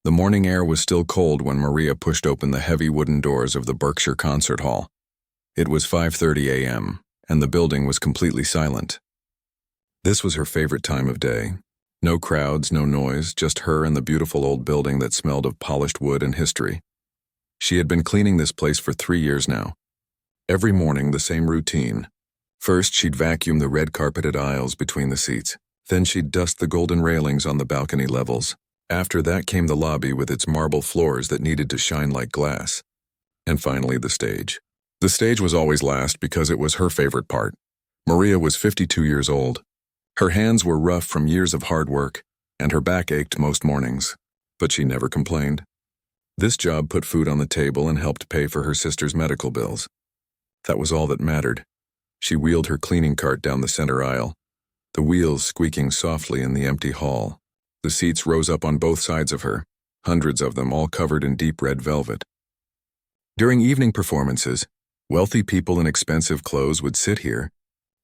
The morning air was still cold when Maria pushed open the heavy wooden doors of the Berkshire Concert Hall. It was 5:30 a.m., and the building was completely silent. This was her favorite time of day. No crowds, no noise, just her and the beautiful old building that smelled of polished wood and history. She had been cleaning this place for 3 years now. Every morning, the same routine. First, she'd vacuum the red-carpeted aisles between the seats. Then she'd dust the golden railings on the balcony levels. After that came the lobby with its marble floors that needed to shine like glass. And finally, the stage. The stage was always last because it was her favorite part. Maria was 52 years old. Her hands were rough from years of hard work, and her back ached most mornings. But she never complained. This job put food on the table and helped pay for her sister's medical bills. That was all that mattered. She wheeled her cleaning cart down the center aisle, the wheels squeaking softly in the empty hall. The seats rose up on both sides of her, hundreds of them all covered in deep red velvet. During evening performances, wealthy people in expensive clothes would sit here,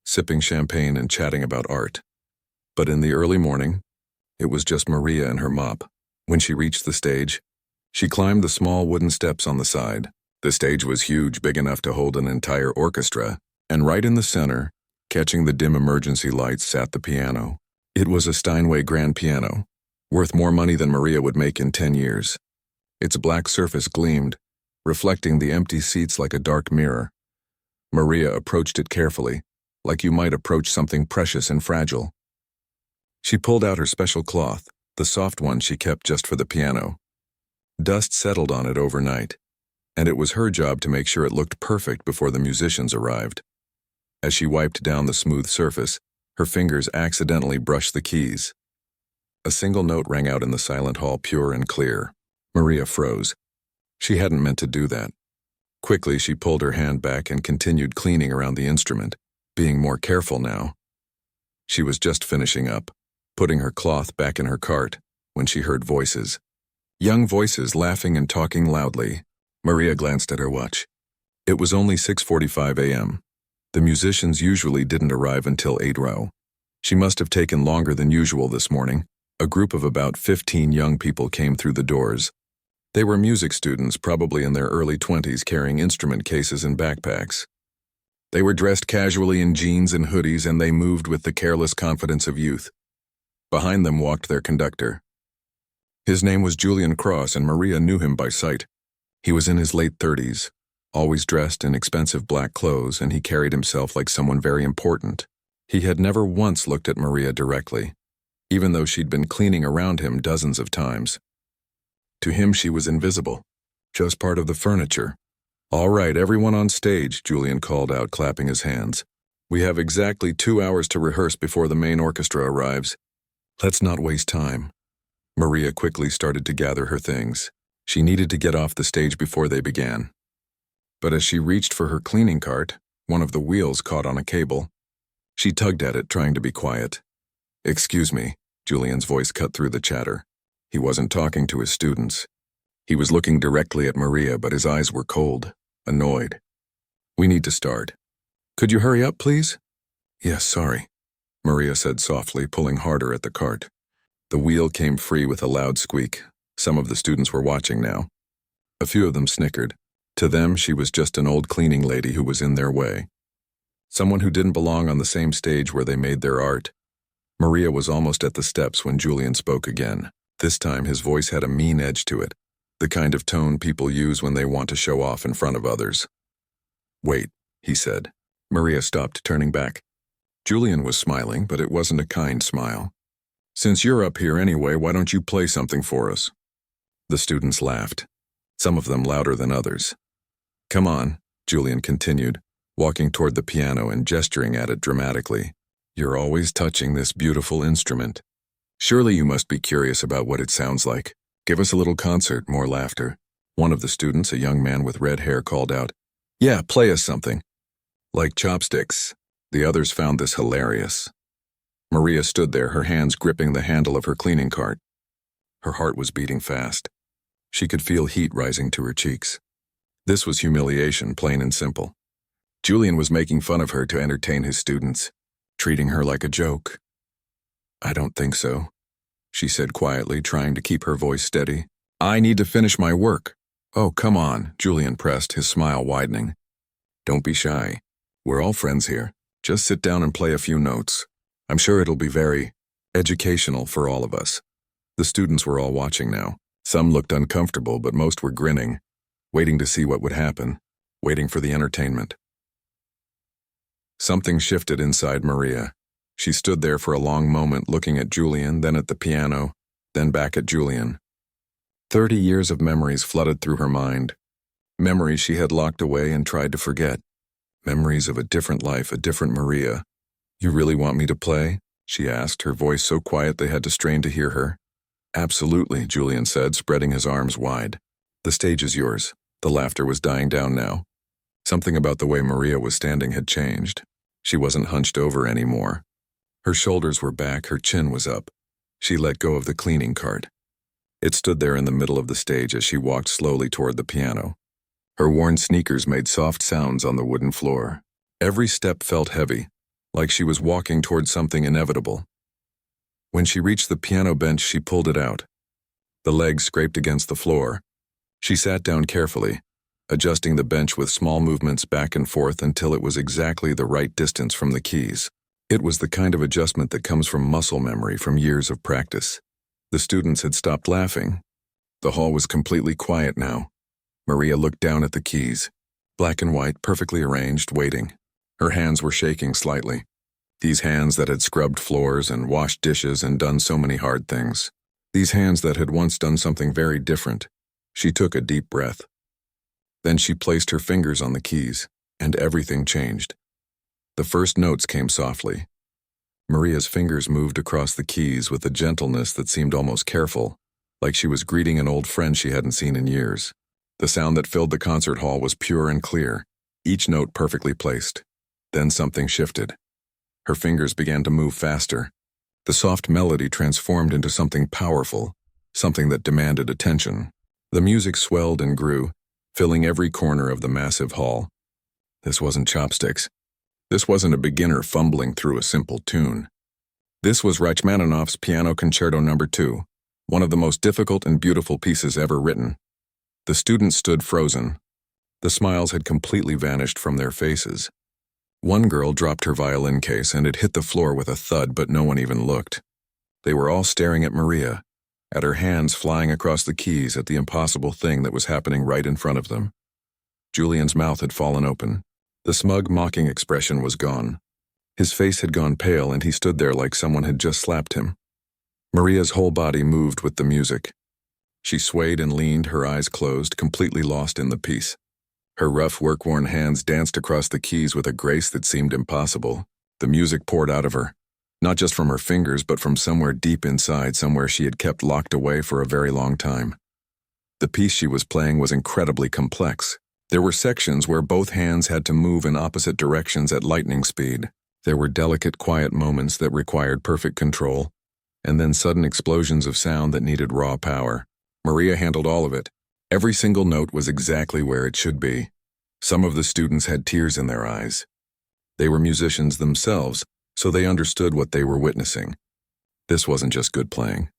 sipping champagne and chatting about art. But in the early morning, it was just Maria and her mop. When she reached the stage, she climbed the small wooden steps on the side. The stage was huge, big enough to hold an entire orchestra, and right in the center, catching the dim emergency lights, sat the piano. It was a Steinway grand piano, worth more money than Maria would make in 10 years. Its black surface gleamed, reflecting the empty seats like a dark mirror. Maria approached it carefully, like you might approach something precious and fragile. She pulled out her special cloth, the soft one she kept just for the piano. Dust settled on it overnight, and it was her job to make sure it looked perfect before the musicians arrived. As she wiped down the smooth surface, her fingers accidentally brushed the keys. A single note rang out in the silent hall, pure and clear. Maria froze. She hadn't meant to do that. Quickly, she pulled her hand back and continued cleaning around the instrument, being more careful now. She was just finishing up, putting her cloth back in her cart, when she heard voices. Young voices laughing and talking loudly. Maria glanced at her watch. It was only 6:45 a.m. The musicians usually didn't arrive until 8:00. She must have taken longer than usual this morning. A group of about 15 young people came through the doors. They were music students, probably in their early 20s, carrying instrument cases and backpacks. They were dressed casually in jeans and hoodies, and they moved with the careless confidence of youth. Behind them walked their conductor. His name was Julian Cross, and Maria knew him by sight. He was in his late 30s, always dressed in expensive black clothes, and he carried himself like someone very important. He had never once looked at Maria directly, even though she'd been cleaning around him dozens of times. To him, she was invisible, just part of the furniture. "All right, everyone on stage," Julian called out, clapping his hands. "We have exactly 2 hours to rehearse before the main orchestra arrives. Let's not waste time." Maria quickly started to gather her things. She needed to get off the stage before they began. But as she reached for her cleaning cart, one of the wheels caught on a cable. She tugged at it, trying to be quiet. "Excuse me," Julian's voice cut through the chatter. He wasn't talking to his students. He was looking directly at Maria, but his eyes were cold, annoyed. "We need to start. Could you hurry up, please?" "Yes, sorry," Maria said softly, pulling harder at the cart. The wheel came free with a loud squeak. Some of the students were watching now. A few of them snickered. To them, she was just an old cleaning lady who was in their way. Someone who didn't belong on the same stage where they made their art. Maria was almost at the steps when Julian spoke again. This time, his voice had a mean edge to it, the kind of tone people use when they want to show off in front of others. "Wait," he said. Maria stopped, turning back. Julian was smiling, but it wasn't a kind smile. "Since you're up here anyway, why don't you play something for us?" The students laughed, some of them louder than others. "Come on," Julian continued, walking toward the piano and gesturing at it dramatically. "You're always touching this beautiful instrument. Surely you must be curious about what it sounds like. Give us a little concert." More laughter. One of the students, a young man with red hair, called out, "Yeah, play us something." "Like chopsticks." The others found this hilarious. Maria stood there, her hands gripping the handle of her cleaning cart. Her heart was beating fast. She could feel heat rising to her cheeks. This was humiliation, plain and simple. Julian was making fun of her to entertain his students, treating her like a joke. "I don't think so," she said quietly, trying to keep her voice steady. I need to finish my work. Oh, come on, Julian pressed, his smile widening. Don't be shy. We're all friends here. Just sit down and play a few notes. I'm sure it'll be very educational for all of us. The students were all watching now. Some looked uncomfortable, but most were grinning, waiting to see what would happen, waiting for the entertainment. Something shifted inside Maria. She stood there for a long moment, looking at Julian, then at the piano, then back at Julian. 30 years of memories flooded through her mind. Memories she had locked away and tried to forget. Memories of a different life, a different Maria. You really want me to play? She asked, her voice so quiet they had to strain to hear her. Absolutely, Julian said, spreading his arms wide. The stage is yours. The laughter was dying down now. Something about the way Maria was standing had changed. She wasn't hunched over anymore. Her shoulders were back, her chin was up. She let go of the cleaning cart. It stood there in the middle of the stage as she walked slowly toward the piano. Her worn sneakers made soft sounds on the wooden floor. Every step felt heavy, like she was walking toward something inevitable. When she reached the piano bench, she pulled it out. The legs scraped against the floor. She sat down carefully, adjusting the bench with small movements back and forth until it was exactly the right distance from the keys. It was the kind of adjustment that comes from muscle memory from years of practice. The students had stopped laughing. The hall was completely quiet now. Maria looked down at the keys, black and white, perfectly arranged, waiting. Her hands were shaking slightly. These hands that had scrubbed floors and washed dishes and done so many hard things. These hands that had once done something very different. She took a deep breath. Then she placed her fingers on the keys, and everything changed. The first notes came softly. Maria's fingers moved across the keys with a gentleness that seemed almost careful, like she was greeting an old friend she hadn't seen in years. The sound that filled the concert hall was pure and clear, each note perfectly placed. Then something shifted. Her fingers began to move faster. The soft melody transformed into something powerful, something that demanded attention. The music swelled and grew, filling every corner of the massive hall. This wasn't chopsticks. This wasn't a beginner fumbling through a simple tune. This was Rachmaninoff's Piano Concerto No. 2, one of the most difficult and beautiful pieces ever written. The students stood frozen. The smiles had completely vanished from their faces. One girl dropped her violin case and it hit the floor with a thud, but no one even looked. They were all staring at Maria, at her hands flying across the keys, at the impossible thing that was happening right in front of them. Julian's mouth had fallen open. The smug, mocking expression was gone. His face had gone pale and he stood there like someone had just slapped him. Maria's whole body moved with the music. She swayed and leaned, her eyes closed, completely lost in the piece. Her rough, work-worn hands danced across the keys with a grace that seemed impossible. The music poured out of her, not just from her fingers, but from somewhere deep inside, somewhere she had kept locked away for a very long time. The piece she was playing was incredibly complex. There were sections where both hands had to move in opposite directions at lightning speed. There were delicate, quiet moments that required perfect control, and then sudden explosions of sound that needed raw power. Maria handled all of it. Every single note was exactly where it should be. Some of the students had tears in their eyes. They were musicians themselves, so they understood what they were witnessing. This wasn't just good playing.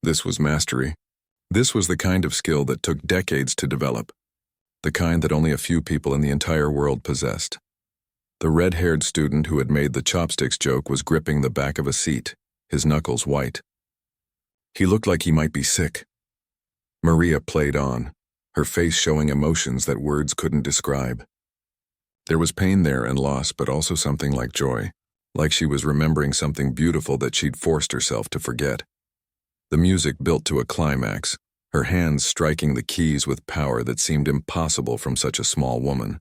This was mastery. This was the kind of skill that took decades to develop, the kind that only a few people in the entire world possessed. The red-haired student who had made the chopsticks joke was gripping the back of a seat, his knuckles white. He looked like he might be sick. Maria played on, her face showing emotions that words couldn't describe. There was pain there and loss, but also something like joy, like she was remembering something beautiful that she'd forced herself to forget. The music built to a climax, her hands striking the keys with power that seemed impossible from such a small woman.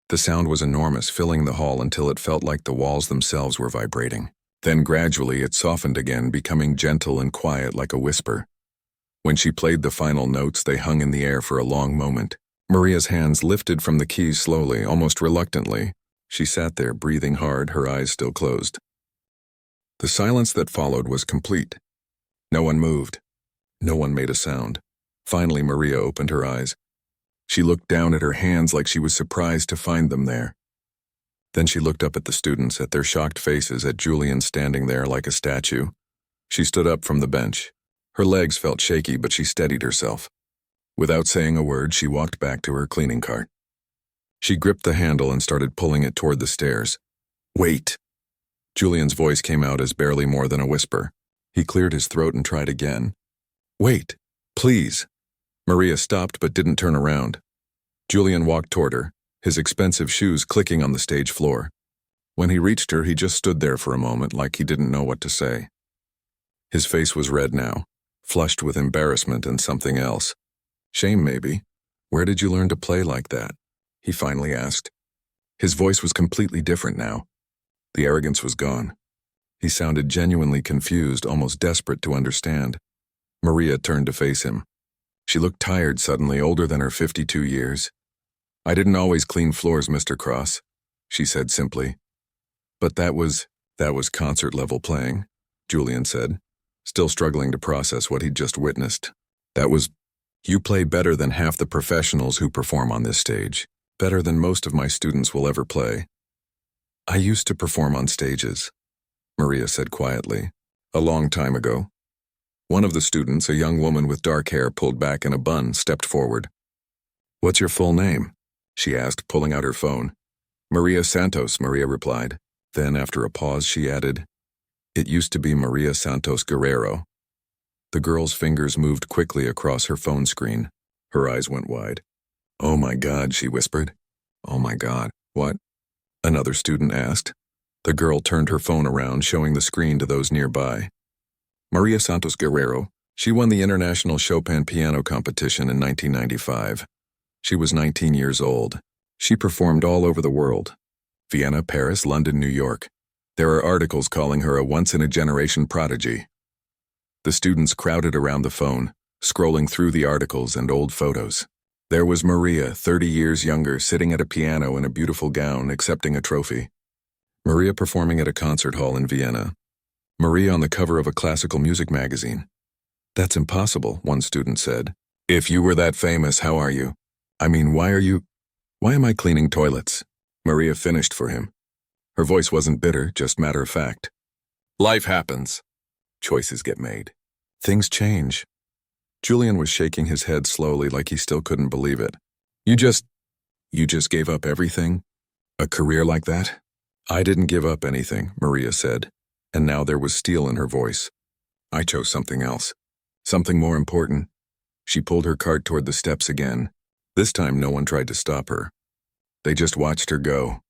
The sound was enormous, filling the hall until it felt like the walls themselves were vibrating. Then gradually it softened again, becoming gentle and quiet like a whisper. When she played the final notes, they hung in the air for a long moment. Maria's hands lifted from the keys slowly, almost reluctantly. She sat there, breathing hard, her eyes still closed. The silence that followed was complete. No one moved. No one made a sound. Finally, Maria opened her eyes. She looked down at her hands like she was surprised to find them there. Then she looked up at the students, at their shocked faces, at Julian standing there like a statue. She stood up from the bench. Her legs felt shaky, but she steadied herself. Without saying a word, she walked back to her cleaning cart. She gripped the handle and started pulling it toward the stairs. "Wait!" Julian's voice came out as barely more than a whisper. He cleared his throat and tried again. "Wait! Please!" Maria stopped but didn't turn around. Julian walked toward her, his expensive shoes clicking on the stage floor. When he reached her, he just stood there for a moment like he didn't know what to say. His face was red now, flushed with embarrassment and something else. Shame, maybe. "Where did you learn to play like that?" he finally asked. His voice was completely different now. The arrogance was gone. He sounded genuinely confused, almost desperate to understand. Maria turned to face him. She looked tired suddenly, older than her 52 years. "I didn't always clean floors, Mr. Cross," she said simply. "But that was concert-level playing," Julian said, still struggling to process what he'd just witnessed. "You play better than half the professionals who perform on this stage. Better than most of my students will ever play." "I used to perform on stages," Maria said quietly. "A long time ago." One of the students, a young woman with dark hair pulled back in a bun, stepped forward. "What's your full name?" she asked, pulling out her phone. "Maria Santos," Maria replied. Then, after a pause, she added, "It used to be Maria Santos Guerrero." The girl's fingers moved quickly across her phone screen. Her eyes went wide. "Oh my God," she whispered. "Oh my God, what?" another student asked. The girl turned her phone around, showing the screen to those nearby. "Maria Santos Guerrero. She won the International Chopin Piano Competition in 1995. She was 19 years old. She performed all over the world. Vienna, Paris, London, New York. There are articles calling her a once-in-a-generation prodigy." The students crowded around the phone, scrolling through the articles and old photos. There was Maria, 30 years younger, sitting at a piano in a beautiful gown, accepting a trophy. Maria performing at a concert hall in Vienna. Maria on the cover of a classical music magazine. "That's impossible," one student said. "If you were that famous, how are you? I mean, why am I cleaning toilets?" Maria finished for him. Her voice wasn't bitter, just matter-of-fact. "Life happens. Choices get made. Things change." Julian was shaking his head slowly like he still couldn't believe it. You just gave up everything? A career like that?" "I didn't give up anything," Maria said, and now there was steel in her voice. "I chose something else. Something more important." She pulled her cart toward the steps again. This time no one tried to stop her. They just watched her go.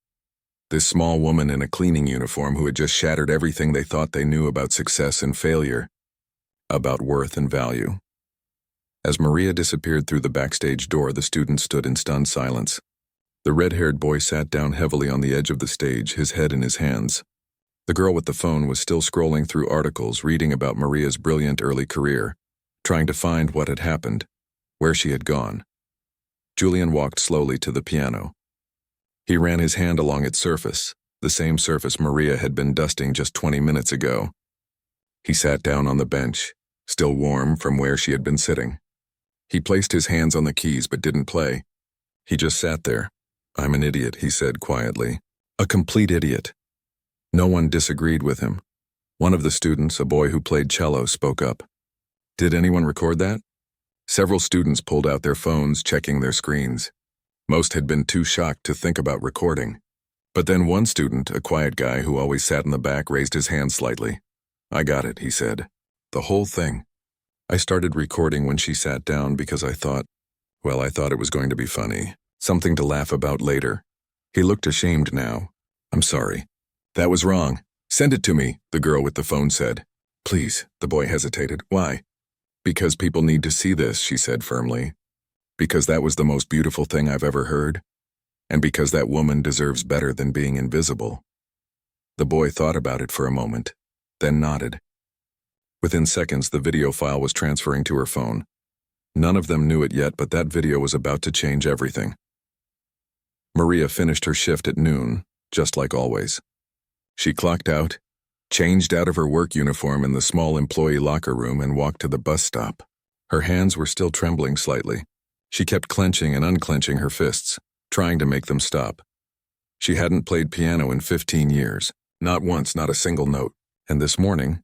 This small woman in a cleaning uniform who had just shattered everything they thought they knew about success and failure, about worth and value. As Maria disappeared through the backstage door, the students stood in stunned silence. The red-haired boy sat down heavily on the edge of the stage, his head in his hands. The girl with the phone was still scrolling through articles, reading about Maria's brilliant early career, trying to find what had happened, where she had gone. Julian walked slowly to the piano. He ran his hand along its surface, the same surface Maria had been dusting just 20 minutes ago. He sat down on the bench, still warm from where she had been sitting. He placed his hands on the keys but didn't play. He just sat there. "I'm an idiot," he said quietly. "A complete idiot." No one disagreed with him. One of the students, a boy who played cello, spoke up. "Did anyone record that?" Several students pulled out their phones, checking their screens. Most had been too shocked to think about recording. But then one student, a quiet guy who always sat in the back, raised his hand slightly. "I got it," he said. "The whole thing. I started recording when she sat down because I thought it was going to be funny. Something to laugh about later." He looked ashamed now. "I'm sorry. That was wrong. Send it to me," the girl with the phone said. "Please," the boy hesitated. "Why?" "Because people need to see this," she said firmly. "Because that was the most beautiful thing I've ever heard. And because that woman deserves better than being invisible." The boy thought about it for a moment, then nodded. Within seconds, the video file was transferring to her phone. None of them knew it yet, but that video was about to change everything. Maria finished her shift at noon, just like always. She clocked out, changed out of her work uniform in the small employee locker room, and walked to the bus stop. Her hands were still trembling slightly. She kept clenching and unclenching her fists, trying to make them stop. She hadn't played piano in 15 years, not once, not a single note. And this morning,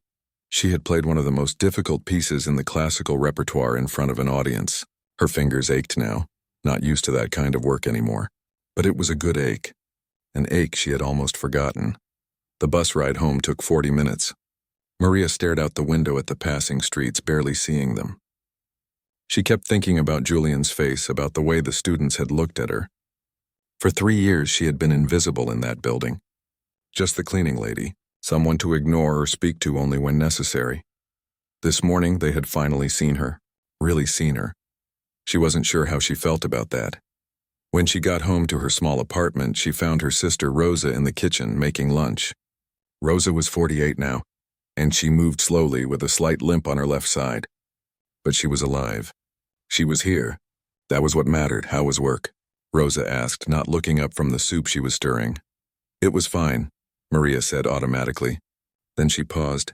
She had played one of the most difficult pieces in the classical repertoire in front of an audience. Her fingers ached now, not used to that kind of work anymore. But it was a good ache. An ache she had almost forgotten. The bus ride home took 40 minutes. Maria stared out the window at the passing streets, barely seeing them. She kept thinking about Julian's face, about the way the students had looked at her. For 3 years she had been invisible in that building. Just the cleaning lady, someone to ignore or speak to only when necessary. This morning they had finally seen her, really seen her. She wasn't sure how she felt about that. When she got home to her small apartment, she found her sister Rosa in the kitchen making lunch. Rosa was 48 now, and she moved slowly with a slight limp on her left side. But she was alive. She was here. That was what mattered. How was work? Rosa asked, not looking up from the soup she was stirring. It was fine, Maria said automatically. Then she paused.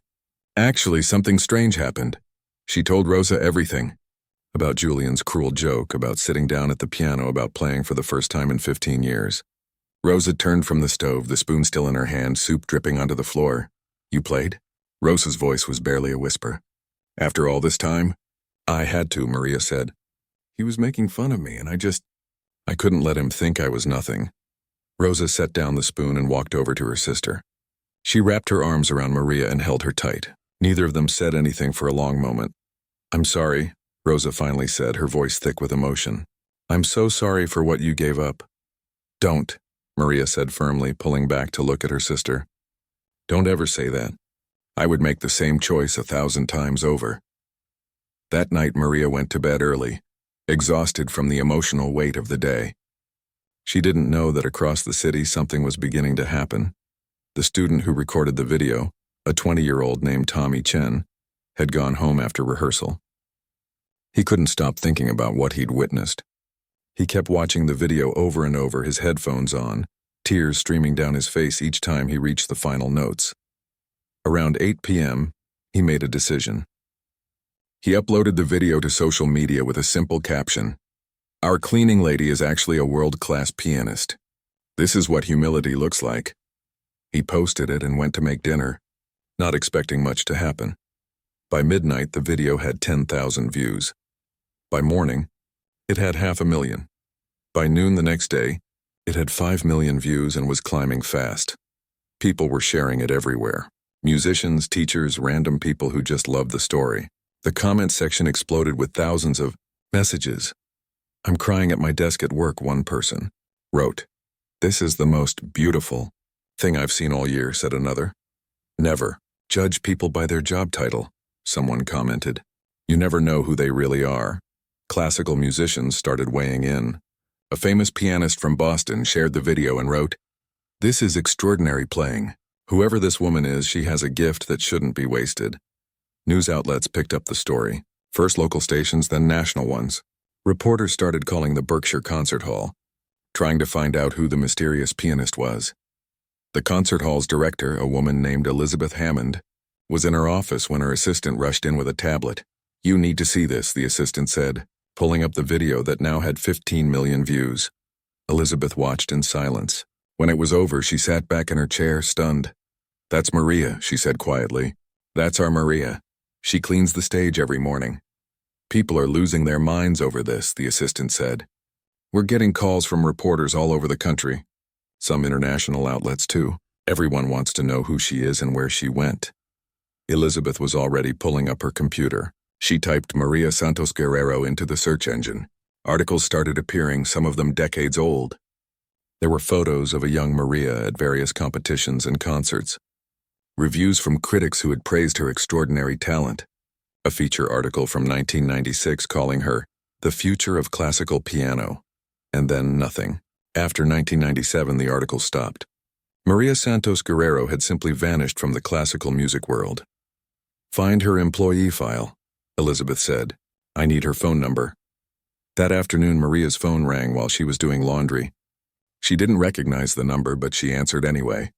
Actually, something strange happened. She told Rosa everything. About Julian's cruel joke, about sitting down at the piano, about playing for the first time in 15 years. Rosa turned from the stove, the spoon still in her hand, soup dripping onto the floor. You played? Rosa's voice was barely a whisper. After all this time? I had to, Maria said. He was making fun of me, and I couldn't let him think I was nothing. Rosa set down the spoon and walked over to her sister. She wrapped her arms around Maria and held her tight. Neither of them said anything for a long moment. I'm sorry, Rosa finally said, her voice thick with emotion. I'm so sorry for what you gave up. Don't, Maria said firmly, pulling back to look at her sister. Don't ever say that. I would make the same choice 1,000 times over. That night Maria went to bed early, exhausted from the emotional weight of the day. She didn't know that across the city something was beginning to happen. The student who recorded the video, a 20-year-old named Tommy Chen, had gone home after rehearsal. He couldn't stop thinking about what he'd witnessed. He kept watching the video over and over, his headphones on, tears streaming down his face each time he reached the final notes. Around 8 p.m., he made a decision. He uploaded the video to social media with a simple caption. Our cleaning lady is actually a world-class pianist. This is what humility looks like. He posted it and went to make dinner, not expecting much to happen. By midnight, the video had 10,000 views. By morning, it had 500,000. By noon the next day, it had 5 million views and was climbing fast. People were sharing it everywhere. Musicians, teachers, random people who just loved the story. The comment section exploded with thousands of messages. I'm crying at my desk at work, one person wrote. This is the most beautiful thing I've seen all year, said another. Never judge people by their job title, someone commented. You never know who they really are. Classical musicians started weighing in. A famous pianist from Boston shared the video and wrote, This is extraordinary playing. Whoever this woman is, she has a gift that shouldn't be wasted. News outlets picked up the story, first local stations, then national ones. Reporters started calling the Berkshire Concert Hall, trying to find out who the mysterious pianist was. The concert hall's director, a woman named Elizabeth Hammond, was in her office when her assistant rushed in with a tablet. You need to see this, the assistant said, pulling up the video that now had 15 million views. Elizabeth watched in silence. When it was over, she sat back in her chair, stunned. That's Maria, she said quietly. That's our Maria. She cleans the stage every morning. People are losing their minds over this, the assistant said. We're getting calls from reporters all over the country. Some international outlets too. Everyone wants to know who she is and where she went. Elizabeth was already pulling up her computer. She typed Maria Santos Guerrero into the search engine. Articles started appearing, some of them decades old. There were photos of a young Maria at various competitions and concerts. Reviews from critics who had praised her extraordinary talent. A feature article from 1996 calling her the future of classical piano. And then nothing. After 1997, the article stopped. Maria Santos Guerrero had simply vanished from the classical music world. Find her employee file, Elizabeth said. I need her phone number. That afternoon, Maria's phone rang while she was doing laundry. She didn't recognize the number, but she answered anyway.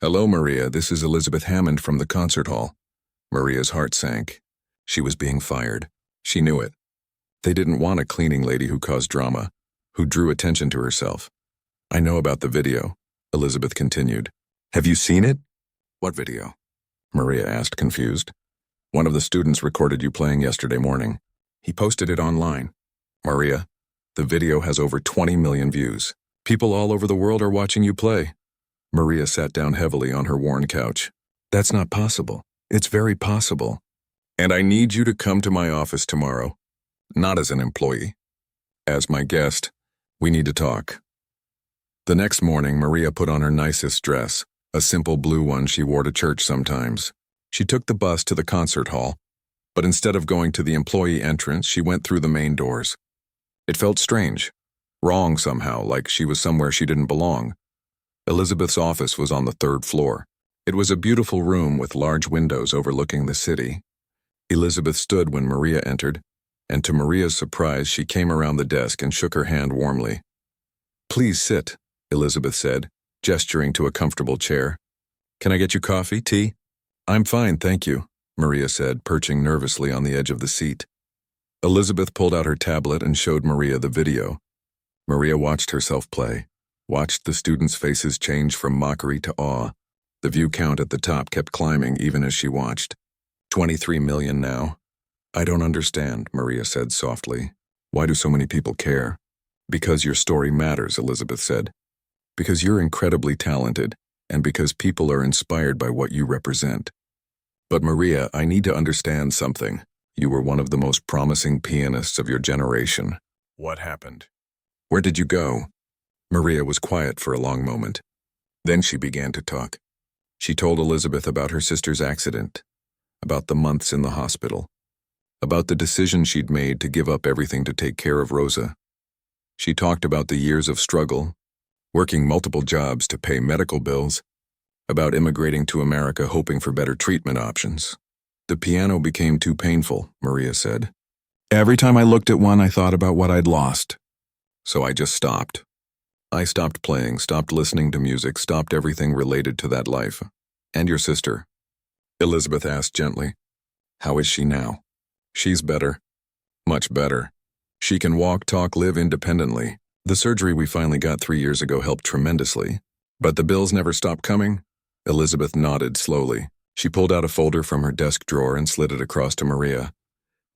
Hello, Maria, this is Elizabeth Hammond from the concert hall. Maria's heart sank. She was being fired. She knew it. They didn't want a cleaning lady who caused drama, who drew attention to herself. I know about the video, Elizabeth continued. Have you seen it? What video? Maria asked, confused. One of the students recorded you playing yesterday morning. He posted it online. Maria, the video has over 20 million views. People all over the world are watching you play. Maria sat down heavily on her worn couch. That's not possible. It's very possible. And I need you to come to my office tomorrow. Not as an employee. As my guest. We need to talk. The next morning, Maria put on her nicest dress, a simple blue one she wore to church sometimes. She took the bus to the concert hall, but instead of going to the employee entrance, she went through the main doors. It felt strange, wrong somehow, like she was somewhere she didn't belong. Elizabeth's office was on the 3rd floor. It was a beautiful room with large windows overlooking the city. Elizabeth stood when Maria entered, and to Maria's surprise, she came around the desk and shook her hand warmly. Please sit, Elizabeth said, gesturing to a comfortable chair. Can I get you coffee, tea? I'm fine, thank you, Maria said, perching nervously on the edge of the seat. Elizabeth pulled out her tablet and showed Maria the video. Maria watched herself play, watched the students' faces change from mockery to awe. The view count at the top kept climbing even as she watched. 23 million now. I don't understand, Maria said softly. Why do so many people care? Because your story matters, Elizabeth said. Because you're incredibly talented, and because people are inspired by what you represent. But Maria, I need to understand something. You were one of the most promising pianists of your generation. What happened? Where did you go? Maria was quiet for a long moment. Then she began to talk. She told Elizabeth about her sister's accident, about the months in the hospital, about the decision she'd made to give up everything to take care of Rosa. She talked about the years of struggle, working multiple jobs to pay medical bills, about immigrating to America hoping for better treatment options. The piano became too painful, Maria said. Every time I looked at one, I thought about what I'd lost. So I just stopped. I stopped playing, stopped listening to music, stopped everything related to that life. And your sister? Elizabeth asked gently. How is she now? She's better. Much better. She can walk, talk, live independently. The surgery we finally got 3 years ago helped tremendously. But the bills never stopped coming? Elizabeth nodded slowly. She pulled out a folder from her desk drawer and slid it across to Maria.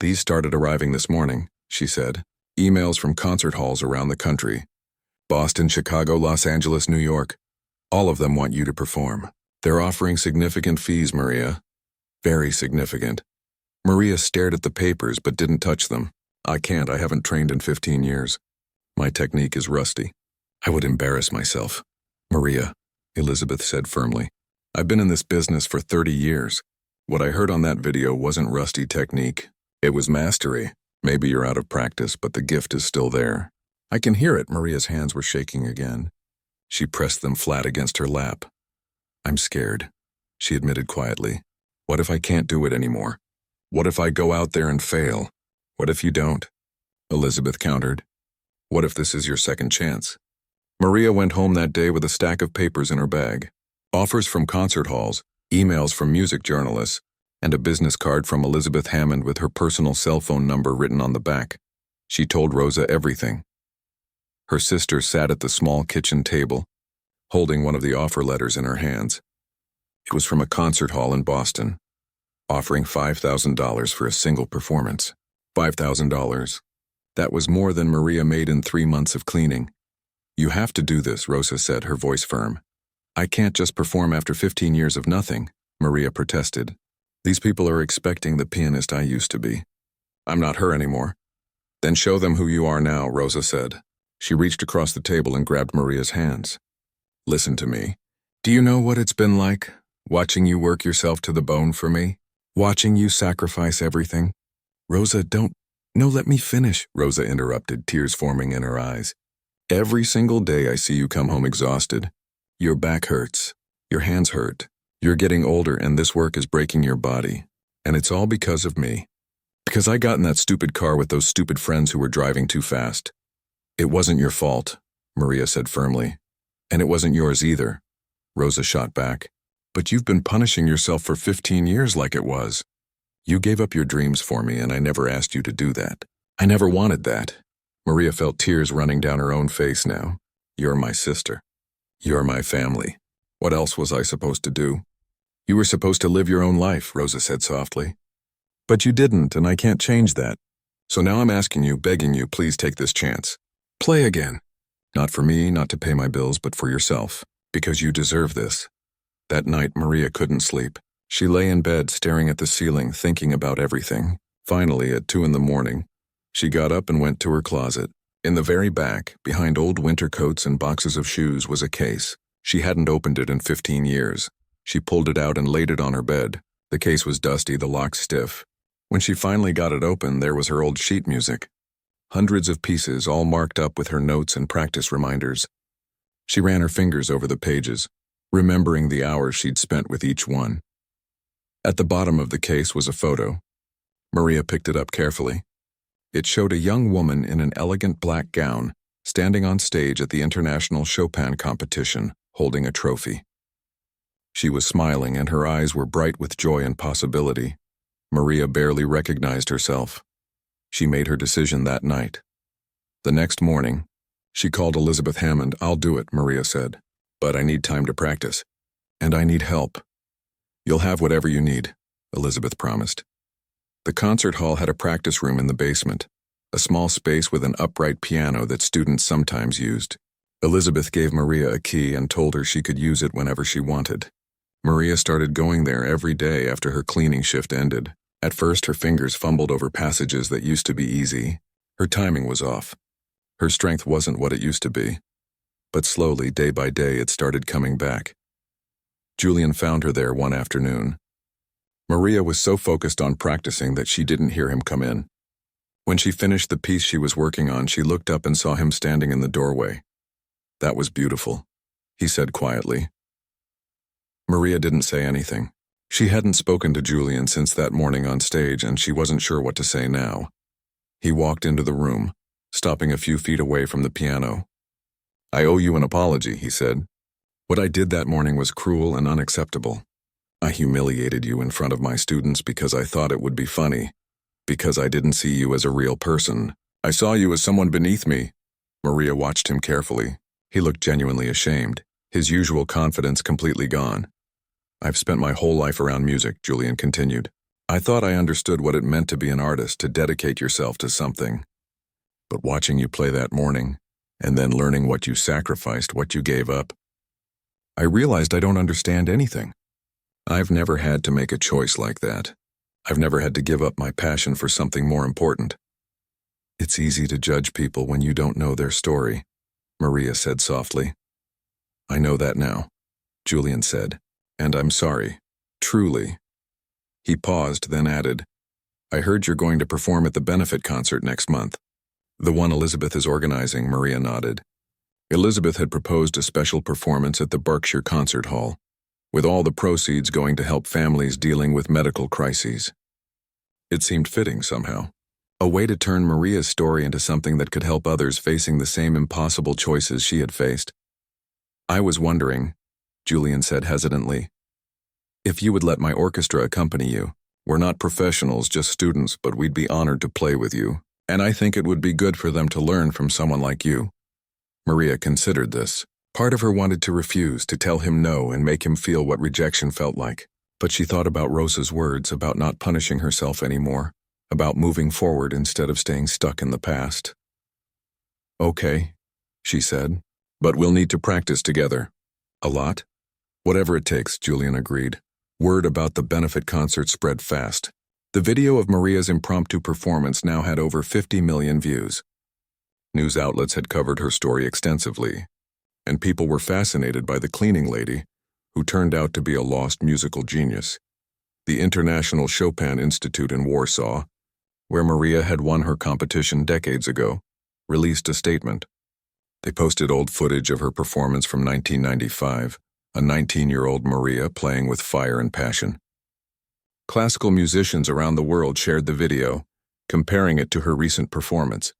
These started arriving this morning, she said. Emails from concert halls around the country. Boston, Chicago, Los Angeles, New York. All of them want you to perform. They're offering significant fees, Maria. Very significant. Maria stared at the papers but didn't touch them. I can't, I haven't trained in 15 years. My technique is rusty. I would embarrass myself. Maria, Elizabeth said firmly. I've been in this business for 30 years. What I heard on that video wasn't rusty technique. It was mastery. Maybe you're out of practice, but the gift is still there. I can hear it. Maria's hands were shaking again. She pressed them flat against her lap. I'm scared, she admitted quietly. What if I can't do it anymore? What if I go out there and fail? What if you don't? Elizabeth countered. What if this is your second chance? Maria went home that day with a stack of papers in her bag. Offers from concert halls, emails from music journalists, and a business card from Elizabeth Hammond with her personal cell phone number written on the back. She told Rosa everything. Her sister sat at the small kitchen table, holding one of the offer letters in her hands. It was from a concert hall in Boston, offering $5,000 for a single performance. $5,000. That was more than Maria made in 3 months of cleaning. You have to do this, Rosa said, her voice firm. I can't just perform after 15 years of nothing, Maria protested. These people are expecting the pianist I used to be. I'm not her anymore. Then show them who you are now, Rosa said. She reached across the table and grabbed Maria's hands. Listen to me. Do you know what it's been like, watching you work yourself to the bone for me? Watching you sacrifice everything? Rosa, No, let me finish, Rosa interrupted, tears forming in her eyes. Every single day I see you come home exhausted. Your back hurts. Your hands hurt. You're getting older and this work is breaking your body. And it's all because of me. Because I got in that stupid car with those stupid friends who were driving too fast. It wasn't your fault, Maria said firmly. And it wasn't yours either, Rosa shot back. But you've been punishing yourself for 15 years like it was. You gave up your dreams for me and I never asked you to do that. I never wanted that. Maria felt tears running down her own face now. You're my sister. You're my family. What else was I supposed to do? You were supposed to live your own life, Rosa said softly. But you didn't, and I can't change that. So now I'm asking you, begging you, please take this chance. Play again. Not for me, not to pay my bills, but for yourself. Because you deserve this. That night, Maria couldn't sleep. She lay in bed, staring at the ceiling, thinking about everything. Finally, at 2 a.m, she got up and went to her closet. In the very back, behind old winter coats and boxes of shoes, was a case. She hadn't opened it in 15 years. She pulled it out and laid it on her bed. The case was dusty, the lock stiff. When she finally got it open, there was her old sheet music. Hundreds of pieces, all marked up with her notes and practice reminders. She ran her fingers over the pages, remembering the hours she'd spent with each one. At the bottom of the case was a photo. Maria picked it up carefully. It showed a young woman in an elegant black gown, standing on stage at the International Chopin competition, holding a trophy. She was smiling, and her eyes were bright with joy and possibility. Maria barely recognized herself. She made her decision that night. The next morning, she called Elizabeth Hammond. I'll do it, Maria said. But I need time to practice. And I need help. You'll have whatever you need, Elizabeth promised. The concert hall had a practice room in the basement, a small space with an upright piano that students sometimes used. Elizabeth gave Maria a key and told her she could use it whenever she wanted. Maria started going there every day after her cleaning shift ended. At first, her fingers fumbled over passages that used to be easy. Her timing was off. Her strength wasn't what it used to be. But slowly, day by day, it started coming back. Julian found her there one afternoon. Maria was so focused on practicing that she didn't hear him come in. When she finished the piece she was working on, she looked up and saw him standing in the doorway. That was beautiful, he said quietly. Maria didn't say anything. She hadn't spoken to Julian since that morning on stage, and she wasn't sure what to say now. He walked into the room, stopping a few feet away from the piano. I owe you an apology, he said. What I did that morning was cruel and unacceptable. I humiliated you in front of my students because I thought it would be funny, because I didn't see you as a real person. I saw you as someone beneath me. Maria watched him carefully. He looked genuinely ashamed, his usual confidence completely gone. I've spent my whole life around music, Julian continued. I thought I understood what it meant to be an artist, to dedicate yourself to something. But watching you play that morning, and then learning what you sacrificed, what you gave up, I realized I don't understand anything. I've never had to make a choice like that. I've never had to give up my passion for something more important. It's easy to judge people when you don't know their story, Maria said softly. I know that now, Julian said, and I'm sorry, truly. He paused, then added, I heard you're going to perform at the benefit concert next month. The one Elizabeth is organizing, Maria nodded. Elizabeth had proposed a special performance at the Berkshire Concert Hall, with all the proceeds going to help families dealing with medical crises. It seemed fitting somehow. A way to turn Maria's story into something that could help others facing the same impossible choices she had faced. I was wondering, Julian said hesitantly, if you would let my orchestra accompany you. We're not professionals, just students, but we'd be honored to play with you, and I think it would be good for them to learn from someone like you. Maria considered this. Part of her wanted to refuse, to tell him no and make him feel what rejection felt like. But she thought about Rosa's words, about not punishing herself anymore, about moving forward instead of staying stuck in the past. Okay, she said, but we'll need to practice together. A lot? Whatever it takes, Julian agreed. Word about the benefit concert spread fast. The video of Maria's impromptu performance now had over 50 million views. News outlets had covered her story extensively, and people were fascinated by the cleaning lady, who turned out to be a lost musical genius. The International Chopin Institute in Warsaw, where Maria had won her competition decades ago, released a statement. They posted old footage of her performance from 1995, a 19-year-old Maria playing with fire and passion. Classical musicians around the world shared the video, comparing it to her recent performance.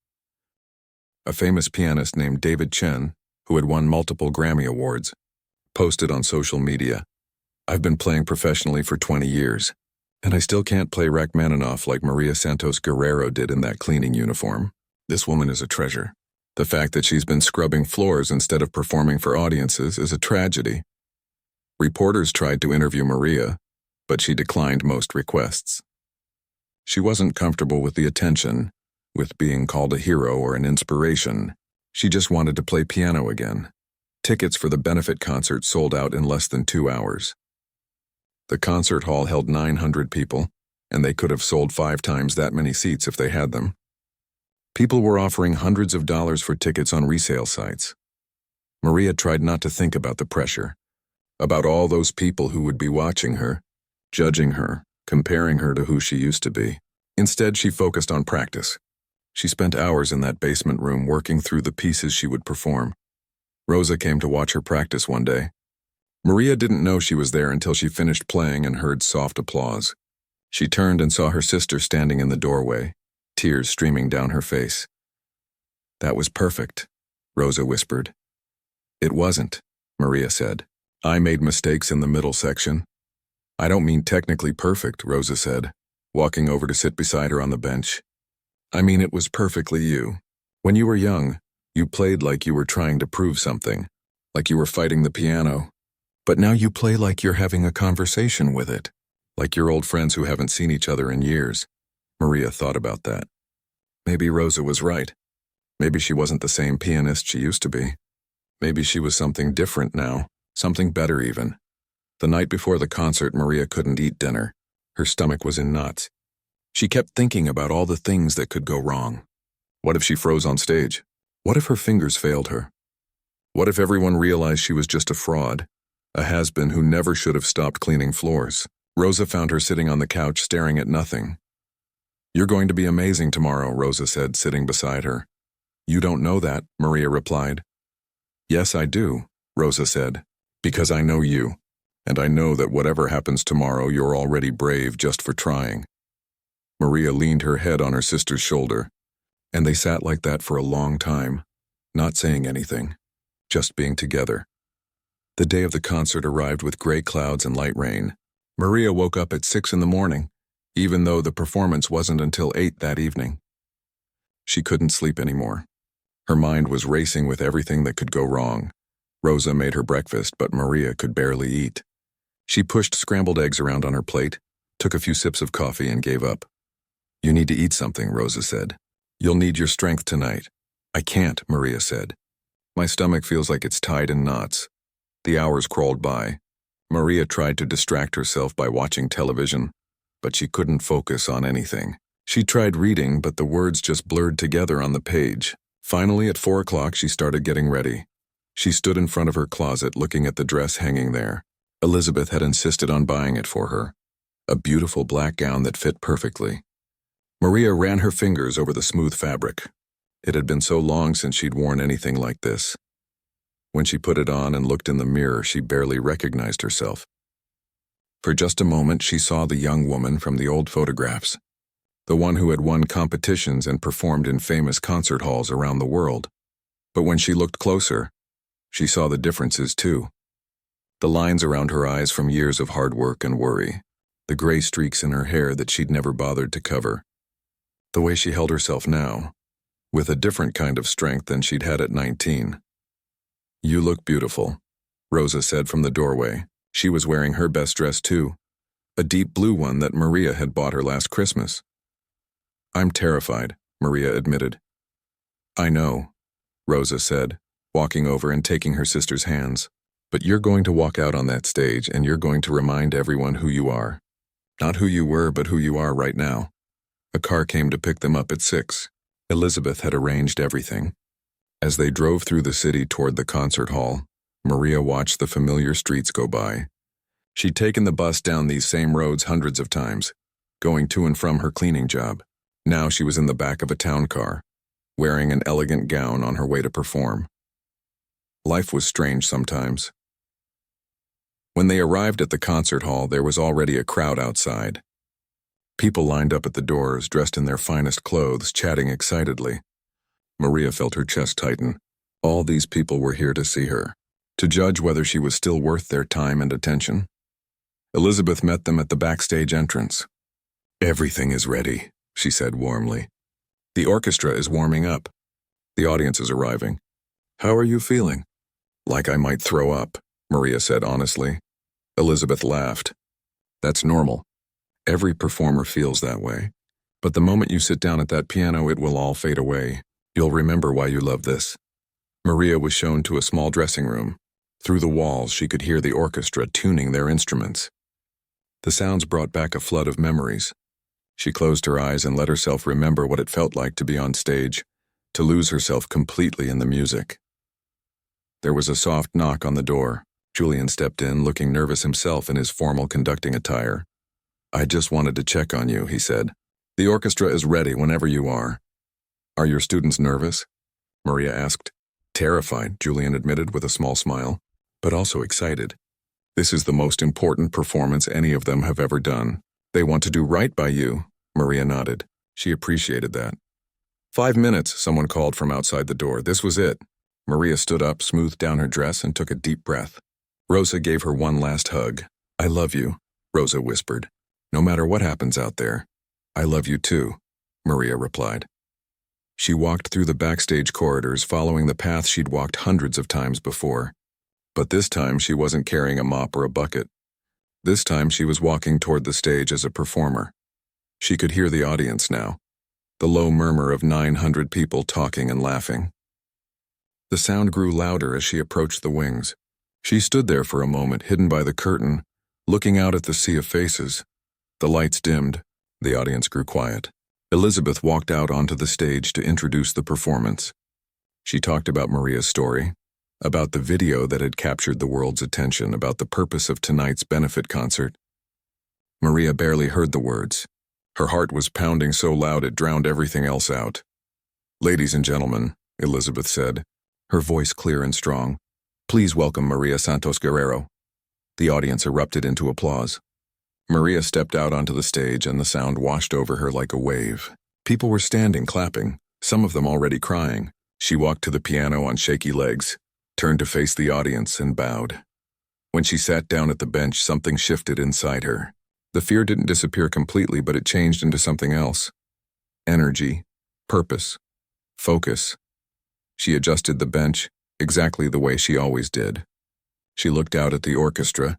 A famous pianist named David Chen, who had won multiple Grammy Awards, posted on social media, I've been playing professionally for 20 years, and I still can't play Rachmaninoff like Maria Santos Guerrero did in that cleaning uniform. This woman is a treasure. The fact that she's been scrubbing floors instead of performing for audiences is a tragedy. Reporters tried to interview Maria, but she declined most requests. She wasn't comfortable with the attention, with being called a hero or an inspiration. She just wanted to play piano again. Tickets for the benefit concert sold out in less than 2 hours. The concert hall held 900 people, and they could have sold 5 times that many seats if they had them. People were offering hundreds of dollars for tickets on resale sites. Maria tried not to think about the pressure, about all those people who would be watching her, judging her, comparing her to who she used to be. Instead, she focused on practice. She spent hours in that basement room working through the pieces she would perform. Rosa came to watch her practice one day. Maria didn't know she was there until she finished playing and heard soft applause. She turned and saw her sister standing in the doorway, tears streaming down her face. "That was perfect," Rosa whispered. "It wasn't," Maria said. "I made mistakes in the middle section." "I don't mean technically perfect," Rosa said, walking over to sit beside her on the bench. "I mean it was perfectly you. When you were young, you played like you were trying to prove something, like you were fighting the piano. But now you play like you're having a conversation with it, like your old friends who haven't seen each other in years." Maria thought about that. Maybe Rosa was right. Maybe she wasn't the same pianist she used to be. Maybe she was something different now, something better even. The night before the concert, Maria couldn't eat dinner. Her stomach was in knots. She kept thinking about all the things that could go wrong. What if she froze on stage? What if her fingers failed her? What if everyone realized she was just a fraud, a has-been who never should have stopped cleaning floors? Rosa found her sitting on the couch staring at nothing. "You're going to be amazing tomorrow," Rosa said, sitting beside her. "You don't know that," Maria replied. "Yes, I do," Rosa said, "because I know you, and I know that whatever happens tomorrow, you're already brave just for trying." Maria leaned her head on her sister's shoulder, and they sat like that for a long time, not saying anything, just being together. The day of the concert arrived with gray clouds and light rain. Maria woke up at 6 in the morning, even though the performance wasn't until 8 that evening. She couldn't sleep anymore. Her mind was racing with everything that could go wrong. Rosa made her breakfast, but Maria could barely eat. She pushed scrambled eggs around on her plate, took a few sips of coffee, and gave up. "You need to eat something," Rosa said. "You'll need your strength tonight." "I can't," Maria said. "My stomach feels like it's tied in knots." The hours crawled by. Maria tried to distract herself by watching television, but she couldn't focus on anything. She tried reading, but the words just blurred together on the page. Finally, at 4 o'clock, she started getting ready. She stood in front of her closet looking at the dress hanging there. Elizabeth had insisted on buying it for her, a beautiful black gown that fit perfectly. Maria ran her fingers over the smooth fabric. It had been so long since she'd worn anything like this. When she put it on and looked in the mirror, she barely recognized herself. For just a moment, she saw the young woman from the old photographs, the one who had won competitions and performed in famous concert halls around the world. But when she looked closer, she saw the differences too. The lines around her eyes from years of hard work and worry, the gray streaks in her hair that she'd never bothered to cover. The way she held herself now, with a different kind of strength than she'd had at 19. "You look beautiful," Rosa said from the doorway. She was wearing her best dress too, a deep blue one that Maria had bought her last Christmas. "I'm terrified," Maria admitted. "I know," Rosa said, walking over and taking her sister's hands. "But you're going to walk out on that stage and you're going to remind everyone who you are. Not who you were, but who you are right now." A car came to pick them up at 6. Elizabeth had arranged everything. As they drove through the city toward the concert hall, Maria watched the familiar streets go by. She'd taken the bus down these same roads hundreds of times, going to and from her cleaning job. Now she was in the back of a town car, wearing an elegant gown on her way to perform. Life was strange sometimes. When they arrived at the concert hall, there was already a crowd outside. People lined up at the doors, dressed in their finest clothes, chatting excitedly. Maria felt her chest tighten. All these people were here to see her, to judge whether she was still worth their time and attention. Elizabeth met them at the backstage entrance. "Everything is ready," she said warmly. "The orchestra is warming up. The audience is arriving. How are you feeling?" "Like I might throw up," Maria said honestly. Elizabeth laughed. That's normal. Every performer feels that way. But the moment you sit down at that piano, it will all fade away. You'll remember why you love this. Maria was shown to a small dressing room. Through the walls, she could hear the orchestra tuning their instruments. The sounds brought back a flood of memories. She closed her eyes and let herself remember what it felt like to be on stage, to lose herself completely in the music. There was a soft knock on the door. Julian stepped in, looking nervous himself in his formal conducting attire. I just wanted to check on you, he said. The orchestra is ready whenever you are. Are your students nervous? Maria asked. Terrified, Julian admitted with a small smile, but also excited. This is the most important performance any of them have ever done. They want to do right by you, Maria nodded. She appreciated that. 5 minutes, someone called from outside the door. This was it. Maria stood up, smoothed down her dress, and took a deep breath. Rosa gave her one last hug. I love you, Rosa whispered. No matter what happens out there, I love you too, Maria replied. She walked through the backstage corridors, following the path she'd walked hundreds of times before. But this time she wasn't carrying a mop or a bucket. This time she was walking toward the stage as a performer. She could hear the audience now, the low murmur of 900 people talking and laughing. The sound grew louder as she approached the wings. She stood there for a moment, hidden by the curtain, looking out at the sea of faces. The lights dimmed. The audience grew quiet. Elizabeth walked out onto the stage to introduce the performance. She talked about Maria's story, about the video that had captured the world's attention, about the purpose of tonight's benefit concert. Maria barely heard the words. Her heart was pounding so loud it drowned everything else out. Ladies and gentlemen, Elizabeth said, her voice clear and strong, please welcome Maria Santos Guerrero. The audience erupted into applause. Maria stepped out onto the stage and the sound washed over her like a wave. People were standing, clapping, some of them already crying. She walked to the piano on shaky legs, turned to face the audience, and bowed. When she sat down at the bench, something shifted inside her. The fear didn't disappear completely, but it changed into something else. Energy, purpose, focus. She adjusted the bench, exactly the way she always did. She looked out at the orchestra,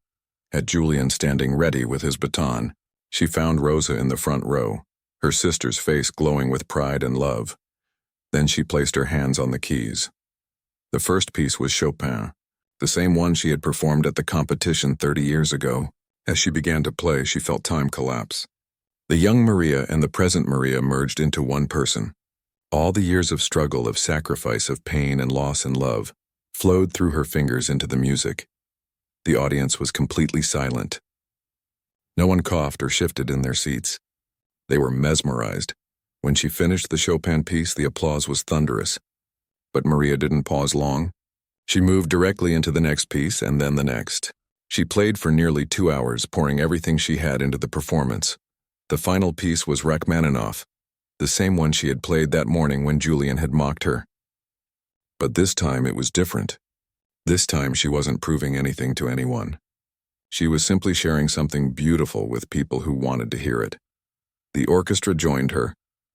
at Julian standing ready with his baton. She found Rosa in the front row, her sister's face glowing with pride and love. Then she placed her hands on the keys. The first piece was Chopin, the same one she had performed at the competition 30 years ago. As she began to play, she felt time collapse. The young Maria and the present Maria merged into one person. All the years of struggle, of sacrifice, of pain and loss and love flowed through her fingers into the music. The audience was completely silent. No one coughed or shifted in their seats. They were mesmerized. When she finished the Chopin piece, the applause was thunderous. But Maria didn't pause long. She moved directly into the next piece and then the next. She played for nearly 2 hours, pouring everything she had into the performance. The final piece was Rachmaninoff, the same one she had played that morning when Julian had mocked her. But this time it was different. This time she wasn't proving anything to anyone. She was simply sharing something beautiful with people who wanted to hear it. The orchestra joined her,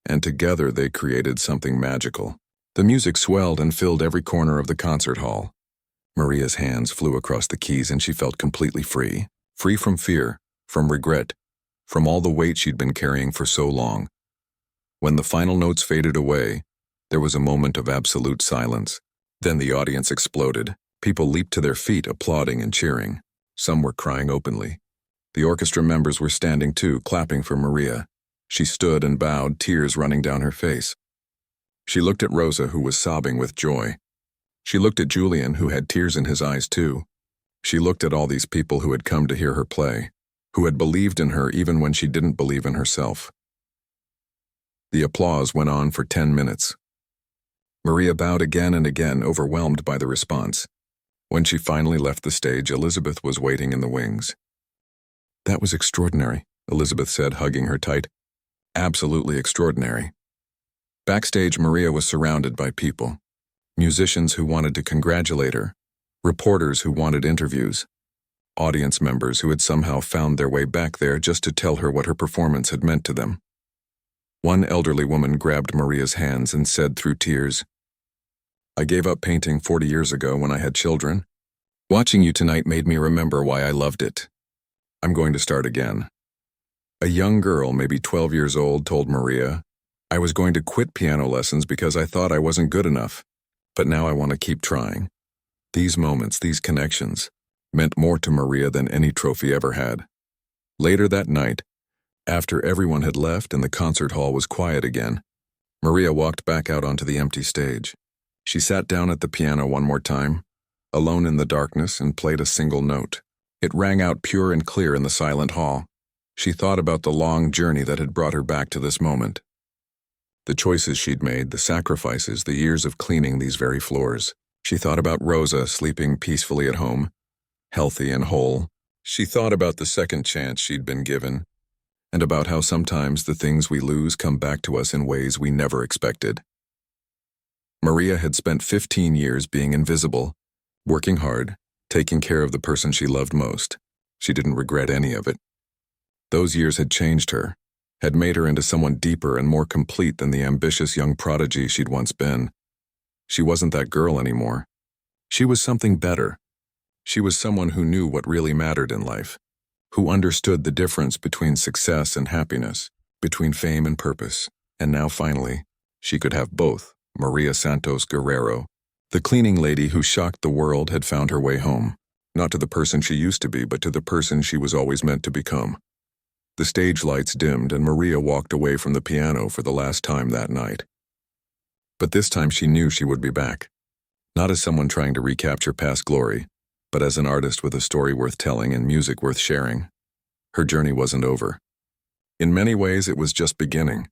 and together they created something magical. The music swelled and filled every corner of the concert hall. Maria's hands flew across the keys and she felt completely free. Free from fear, from regret, from all the weight she'd been carrying for so long. When the final notes faded away, there was a moment of absolute silence. Then the audience exploded. People leaped to their feet, applauding and cheering. Some were crying openly. The orchestra members were standing too, clapping for Maria. She stood and bowed, tears running down her face. She looked at Rosa, who was sobbing with joy. She looked at Julian, who had tears in his eyes too. She looked at all these people who had come to hear her play, who had believed in her even when she didn't believe in herself. The applause went on for 10 minutes. Maria bowed again and again, overwhelmed by the response. When she finally left the stage, Elizabeth was waiting in the wings. That was extraordinary, Elizabeth said, hugging her tight. Absolutely extraordinary. Backstage, Maria was surrounded by people. Musicians who wanted to congratulate her, reporters who wanted interviews, audience members who had somehow found their way back there just to tell her what her performance had meant to them. One elderly woman grabbed Maria's hands and said through tears, I gave up painting 40 years ago when I had children. Watching you tonight made me remember why I loved it. I'm going to start again. A young girl, maybe 12 years old, told Maria, I was going to quit piano lessons because I thought I wasn't good enough, but now I want to keep trying. These moments, these connections, meant more to Maria than any trophy ever had. Later that night, after everyone had left and the concert hall was quiet again, Maria walked back out onto the empty stage. She sat down at the piano one more time, alone in the darkness, and played a single note. It rang out pure and clear in the silent hall. She thought about the long journey that had brought her back to this moment. The choices she'd made, the sacrifices, the years of cleaning these very floors. She thought about Rosa sleeping peacefully at home, healthy and whole. She thought about the second chance she'd been given, and about how sometimes the things we lose come back to us in ways we never expected. Maria had spent 15 years being invisible, working hard, taking care of the person she loved most. She didn't regret any of it. Those years had changed her, had made her into someone deeper and more complete than the ambitious young prodigy she'd once been. She wasn't that girl anymore. She was something better. She was someone who knew what really mattered in life, who understood the difference between success and happiness, between fame and purpose. And now finally, she could have both. Maria Santos Guerrero, the cleaning lady who shocked the world, had found her way home, not to the person she used to be, but to the person she was always meant to become. The stage lights dimmed and Maria walked away from the piano for the last time that night. But this time she knew she would be back, not as someone trying to recapture past glory, but as an artist with a story worth telling and music worth sharing. Her journey wasn't over. In many ways, it was just beginning.